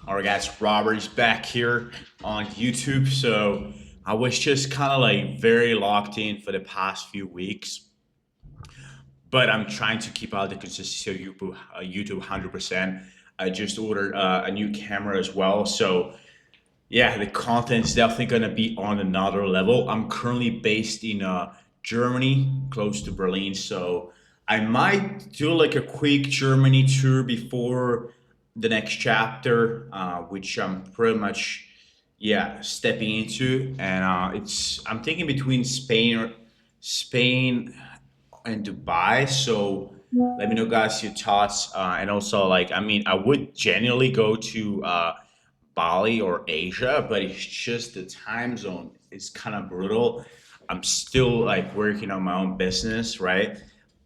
All right, guys, Robert is back here on YouTube. So I was just kind of like very locked in for the past few weeks, but I'm trying to keep out the consistency of YouTube 100%. I just ordered a new camera as well. So yeah, the content is definitely going to be on another level. I'm currently based in Germany, close to Berlin. So I might do like a quick Germany tour before the next chapter, which I'm pretty much, yeah, stepping into. And I'm thinking between Spain and Dubai. So let me know, guys, your thoughts. And also, like, I mean, I would genuinely go to Bali or Asia, but it's just the time zone is kind of brutal. I'm still like working on my own business, right?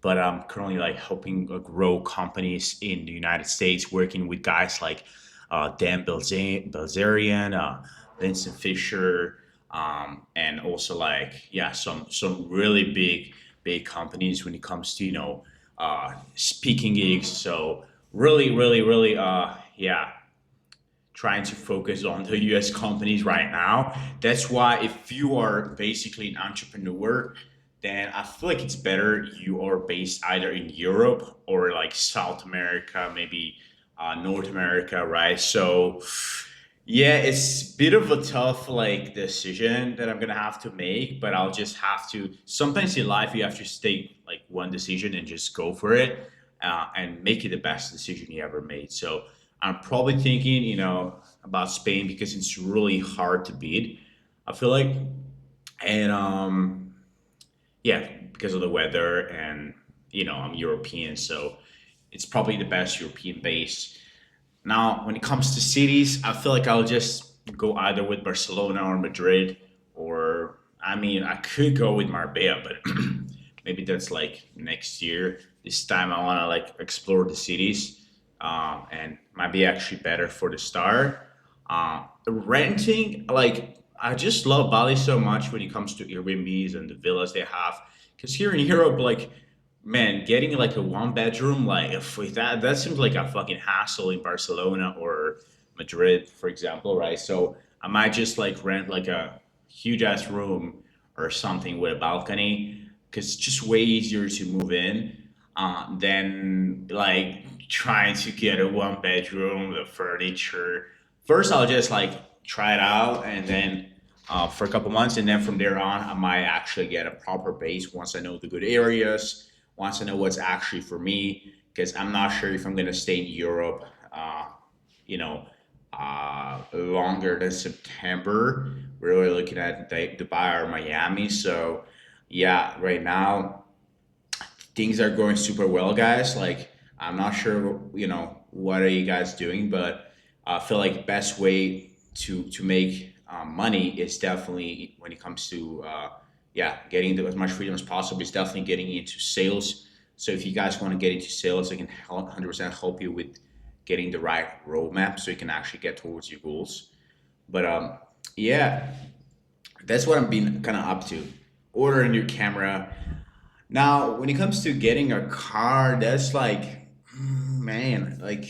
But I'm currently like helping grow companies in the United States, working with guys like Dan Bilzerian, Vincent Fisher, and also like yeah, some really big companies when it comes to speaking gigs. So really yeah, trying to focus on the US companies right now. That's why if you are basically an entrepreneur, then I feel like it's better you are based either in Europe or like South America, maybe North America, right? So yeah, it's a bit of a tough like decision that I'm gonna have to make, but I'll just have to. Sometimes in life, you have to take like one decision and just go for it, and make it the best decision you ever made. So I'm probably thinking, about Spain because it's really hard to beat. I feel like, and yeah, because of the weather, and I'm European, so it's probably the best European base. Now, when it comes to cities, I feel like I'll just go either with Barcelona or Madrid, or I mean, I could go with Marbella, but maybe that's like next year. This time, I want to like explore the cities, and might be actually better for the start. Renting, like, I just love Bali so much when it comes to Airbnbs and the villas they have. Because here in Europe, like, man, getting like a one bedroom, like if that seems like a fucking hassle in Barcelona or Madrid, for example, right? So I might just like rent like a huge ass room or something with a balcony because it's just way easier to move in than like trying to get a one bedroom, the furniture. First, I'll just like try it out and then for a couple months, and then from there on, I might actually get a proper base once I know the good areas, once I know what's actually for me, because I'm not sure if I'm going to stay in Europe, you know, longer than September. We're really looking at Dubai or Miami. So, yeah, right now things are going super well, guys. Like, I'm not sure, what are you guys doing, but I feel like best way to make money is definitely when it comes to yeah, getting as much freedom as possible. Is definitely getting into sales. So if you guys want to get into sales, I can 100% help you with getting the right roadmap so you can actually get towards your goals. But yeah, that's what I've been kind of up to. Order a new camera. Now, when it comes to getting a car, that's like, man, like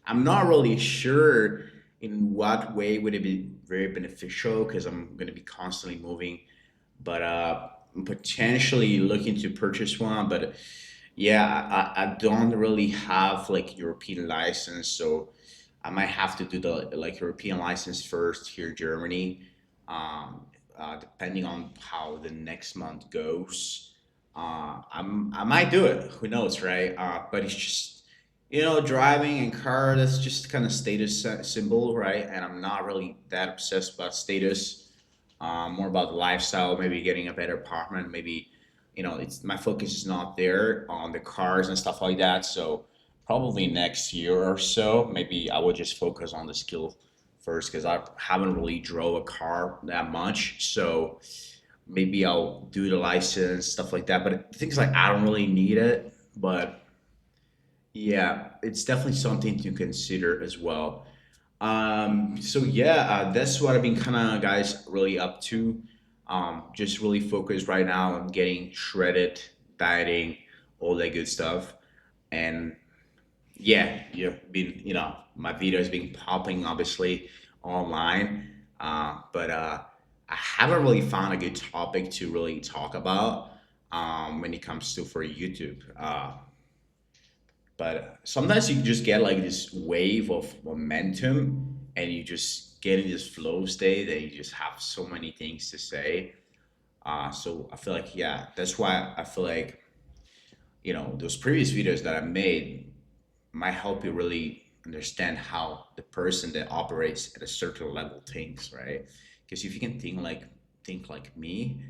I'm not really sure in what way would it be very beneficial because I'm going to be constantly moving, but I'm potentially looking to purchase one. But yeah, I don't really have like European license, so I might have to do the like European license first here in Germany, depending on how the next month goes. I might do it. Who knows, right? But it's just driving and car. That's just kind of status symbol, right? And I'm not really that obsessed about status. More about the lifestyle. Maybe getting a better apartment. Maybe it's my focus is not there on the cars and stuff like that. So probably next year or so, maybe I would just focus on the skill first because I haven't really drove a car that much. So maybe I'll do the license stuff like that. But things like I don't really need it, but yeah, it's definitely something to consider as well. So yeah, that's what I've been kind of guys really up to. Just really focused right now on getting shredded, dieting, all that good stuff, and Yeah, you've been, my video has been popping obviously online, but I haven't really found a good topic to really talk about when it comes to for YouTube. But sometimes you just get like this wave of momentum, and you just get in this flow state, and you just have so many things to say. So I feel like, yeah, that's why I feel like, those previous videos that I made might help you really understand how the person that operates at a certain level thinks, right? Because if you can think like me,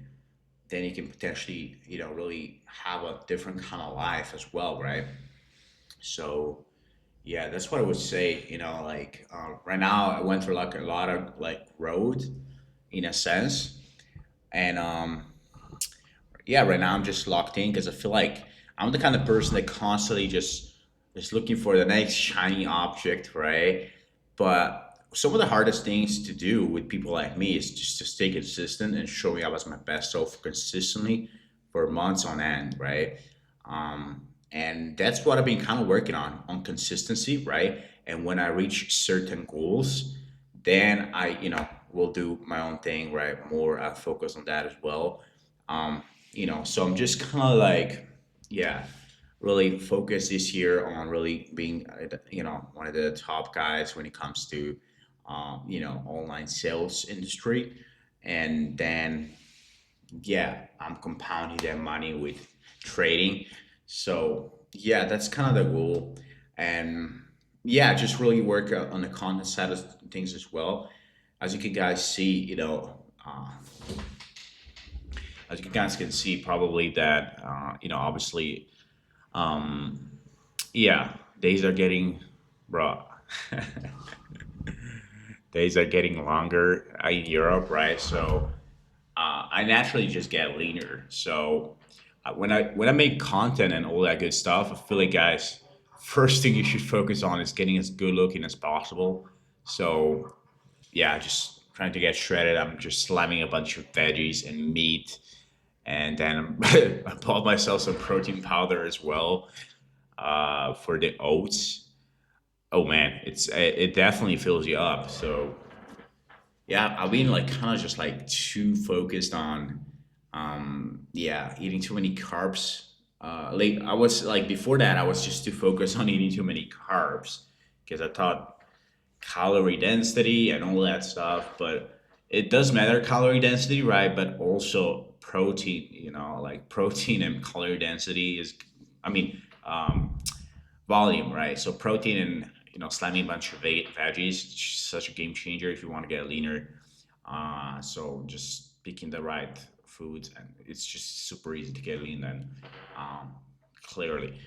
then you can potentially, really have a different kind of life as well, right? So yeah, that's what I would say. Like right now, I went through like a lot of like road in a sense, and yeah, right now I'm just locked in because I feel like I'm the kind of person that constantly just is looking for the next shiny object, right? But some of the hardest things to do with people like me is just to stay consistent and showing up as my best self consistently for months on end, right? And that's what I've been kind of working on consistency, right? And when I reach certain goals, then I, will do my own thing, right? More focus on that as well. Um, so I'm just kind of like, yeah, really focused this year on really being, one of the top guys when it comes to, online sales industry. And then, yeah, I'm compounding that money with trading. So yeah, that's kind of the goal. And yeah, just really work on the content side of things as well. As you can guys see, as you guys can see, probably that, obviously, um, yeah, days are getting, bro, days are getting longer in Europe, right? So I naturally just get leaner. So when I make content and all that good stuff, I feel like, guys, first thing you should focus on is getting as good looking as possible. So yeah, just trying to get shredded. I'm just slamming a bunch of veggies and meat, and then I bought myself some protein powder as well for the oats. Oh man, it definitely fills you up. So yeah, I've been like kind of just like too focused on, yeah, eating too many carbs. Like I was like before that, I was just too focused on eating too many carbs because I thought calorie density and all that stuff. But it does matter calorie density, right? But also protein, like protein and calorie density is, I mean, volume, right? So protein and, slamming a bunch of veggies, such a game changer if you want to get leaner. So just picking the right foods, and it's just super easy to get lean then, um, clearly.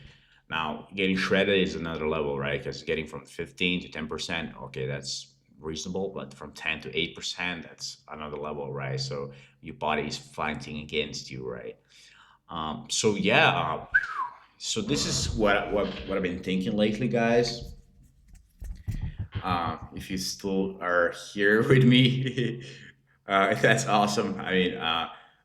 Now, getting shredded is another level, right? Because getting from 15 to 10%, okay, that's reasonable, but from 10 to 8%, that's another level, right? So your body is fighting against you, right? So yeah, so this is what I've been thinking lately, guys. If you still are here with me, that's awesome. I mean,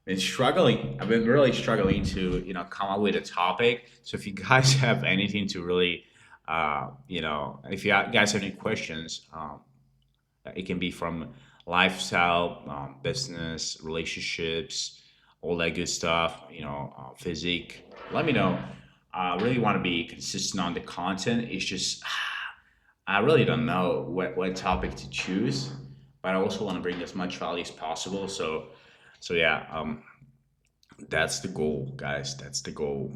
been struggling. I've been really struggling to, come up with a topic. So if you guys have anything to really, if you guys have any questions, it can be from lifestyle, business, relationships, all that good stuff. Physique. Let me know. I really want to be consistent on the content. It's just I really don't know what topic to choose, but I also want to bring as much value as possible. So yeah, that's the goal, guys. That's the goal.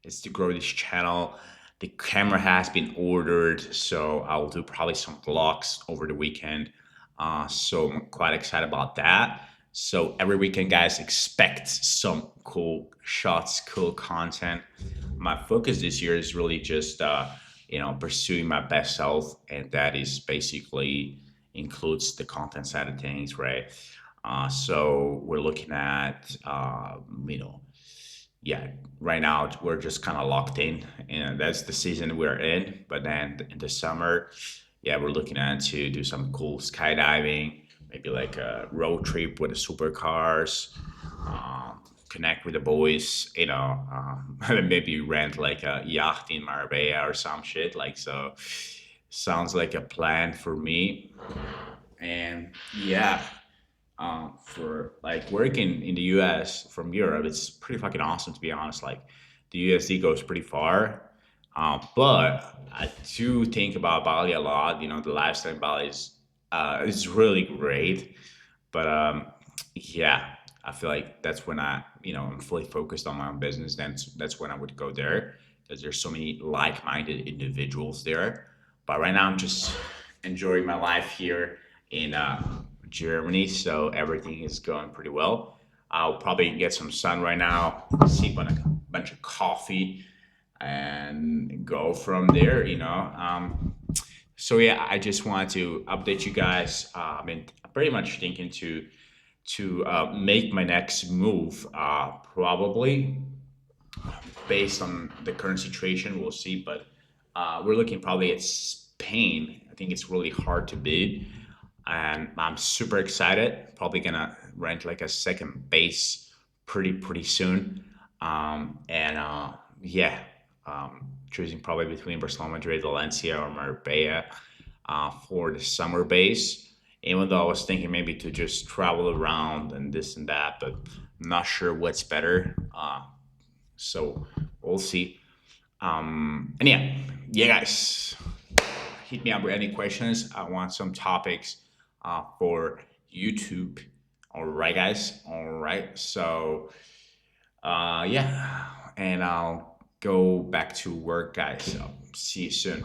Is to grow this channel. The camera has been ordered, so I'll do probably some vlogs over the weekend. So I'm quite excited about that. So every weekend, guys, expect some cool shots, cool content. My focus this year is really just pursuing my best self, and that is basically includes the content side of things, right? So we're looking at, yeah, right now we're just kind of locked in, and that's the season we're in. But then in the summer, yeah, we're looking at to do some cool skydiving, maybe like a road trip with the supercars, connect with the boys, maybe rent like a yacht in Marbella or some shit. Like, so sounds like a plan for me. And yeah, for like working in the US from Europe, it's pretty fucking awesome to be honest. Like, the USD goes pretty far. But I do think about Bali a lot. The lifestyle in Bali is really great. But yeah, I feel like that's when I'm fully focused on my own business. Then that's when I would go there because there's so many like-minded individuals there. But right now, I'm just enjoying my life here in Germany, so everything is going pretty well. I'll probably get some sun right now, sip on a bunch of coffee, and go from there. So yeah, I just wanted to update you guys. I'm pretty much thinking to make my next move. Probably based on the current situation, we'll see. But we're looking probably at Spain. I think it's really hard to beat, and I'm super excited. Probably gonna rent like a second base pretty soon. And yeah, choosing probably between Barcelona, Madrid, Valencia, or Marbella for the summer base. Even though I was thinking maybe to just travel around and this and that, but I'm not sure what's better. So we'll see. And yeah, guys, hit me up with any questions. I want some topics for YouTube. All right, guys. All right. So yeah, and I'll go back to work, guys. So see you soon.